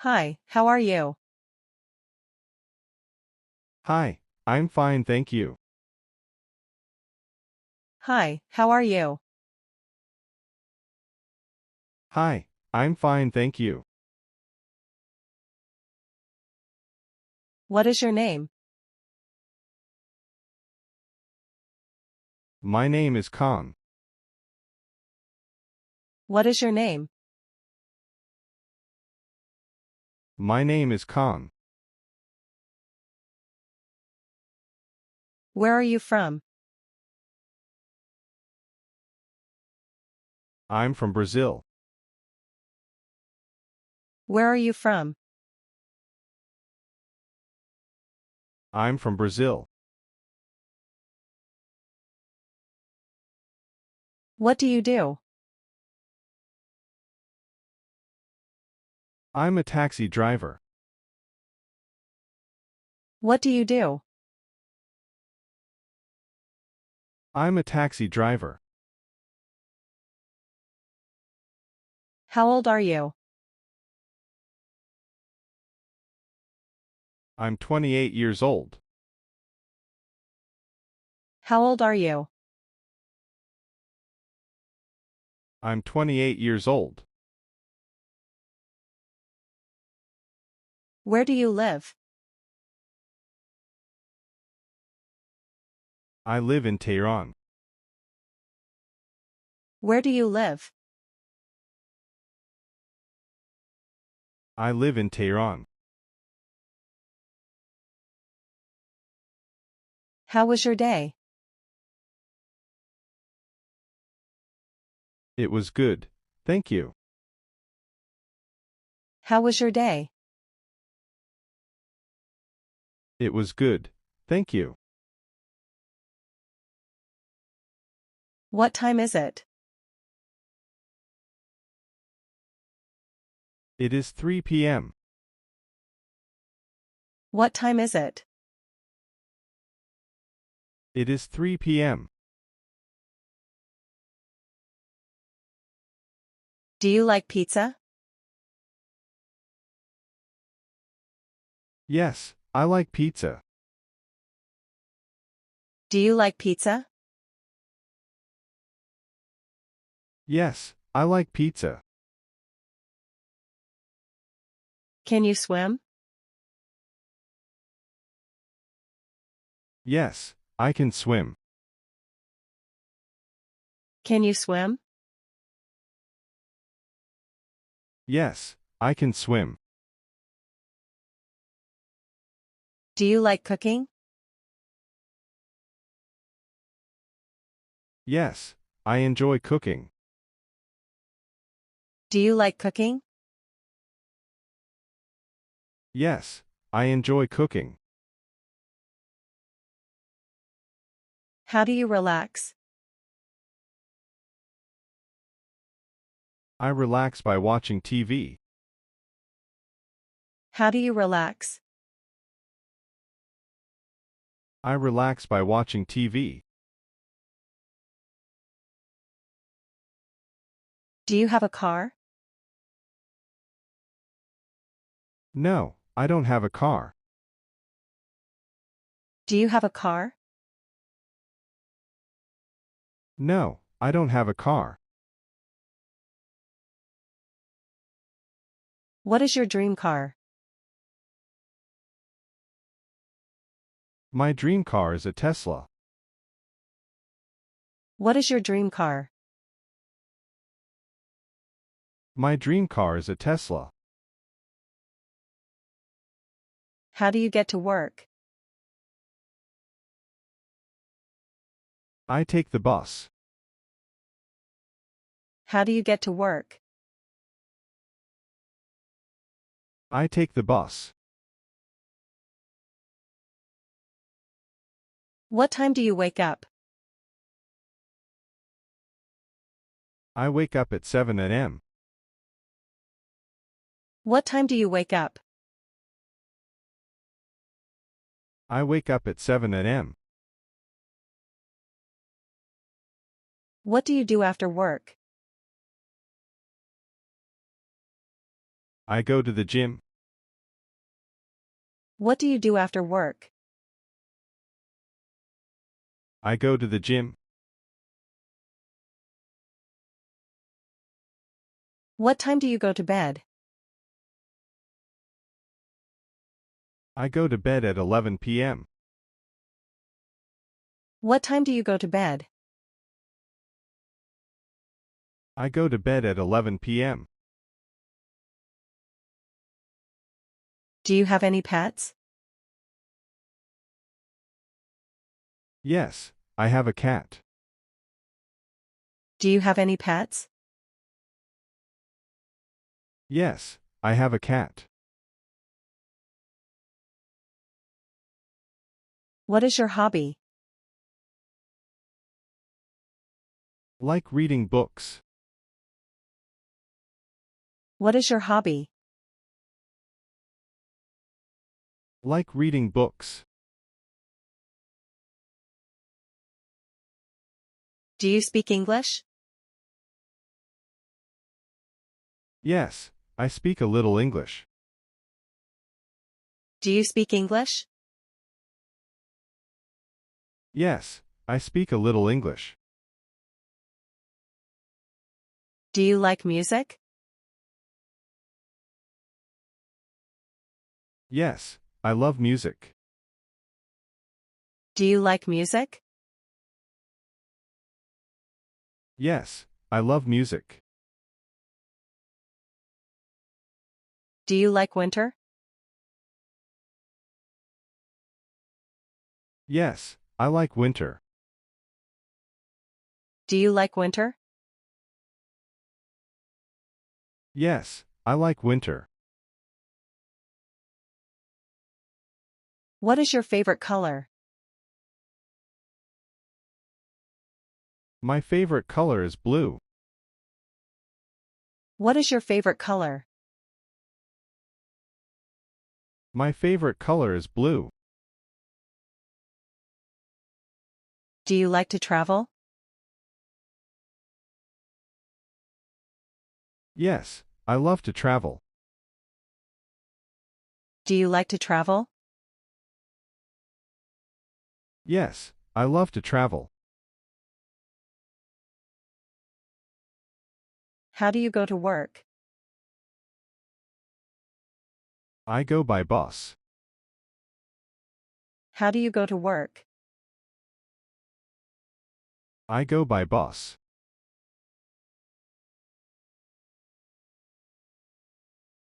Hi, how are you? Hi, I'm fine, thank you. Hi, how are you? Hi, I'm fine, thank you. What is your name? My name is Khan. What is your name? My name is Khan. Where are you from? I'm from Brazil. Where are you from? I'm from Brazil. What do you do? I'm a taxi driver. What do you do? I'm a taxi driver. How old are you? I'm 28 years old. How old are you? I'm 28 years old. Where do you live? I live in Tehran. Where do you live? I live in Tehran. How was your day? It was good, thank you. How was your day? It was good, thank you. What time is it? It is 3 p.m. What time is it? It is 3 p.m. Do you like pizza? Yes, I like pizza. Do you like pizza? Yes, I like pizza. Can you swim? Yes, I can swim. Can you swim? Yes, I can swim. Do you like cooking? Yes, I enjoy cooking. Do you like cooking? Yes, I enjoy cooking. How do you relax? I relax by watching TV. How do you relax? I relax by watching TV. Do you have a car? No, I don't have a car. Do you have a car? No, I don't have a car. What is your dream car? My dream car is a Tesla. What is your dream car? My dream car is a Tesla. How do you get to work? I take the bus. How do you get to work? I take the bus. What time do you wake up? I wake up at 7 a.m. What time do you wake up? I wake up at 7 a.m. What do you do after work? I go to the gym. What do you do after work? I go to the gym. What time do you go to bed? I go to bed at 11 p.m. What time do you go to bed? I go to bed at 11 p.m. Do you have any pets? Yes, I have a cat. Do you have any pets? Yes, I have a cat. What is your hobby? Like reading books. What is your hobby? Like reading books. Do you speak English? Yes, I speak a little English. Do you speak English? Yes, I speak a little English. Do you like music? Yes, I love music. Do you like music? Yes, I love music. Do you like winter? Yes, I like winter. Do you like winter? Yes, I like winter. What is your favorite color? My favorite color is blue. What is your favorite color? My favorite color is blue. Do you like to travel? Yes, I love to travel. Do you like to travel? Yes, I love to travel. How do you go to work? I go by bus. How do you go to work? I go by bus.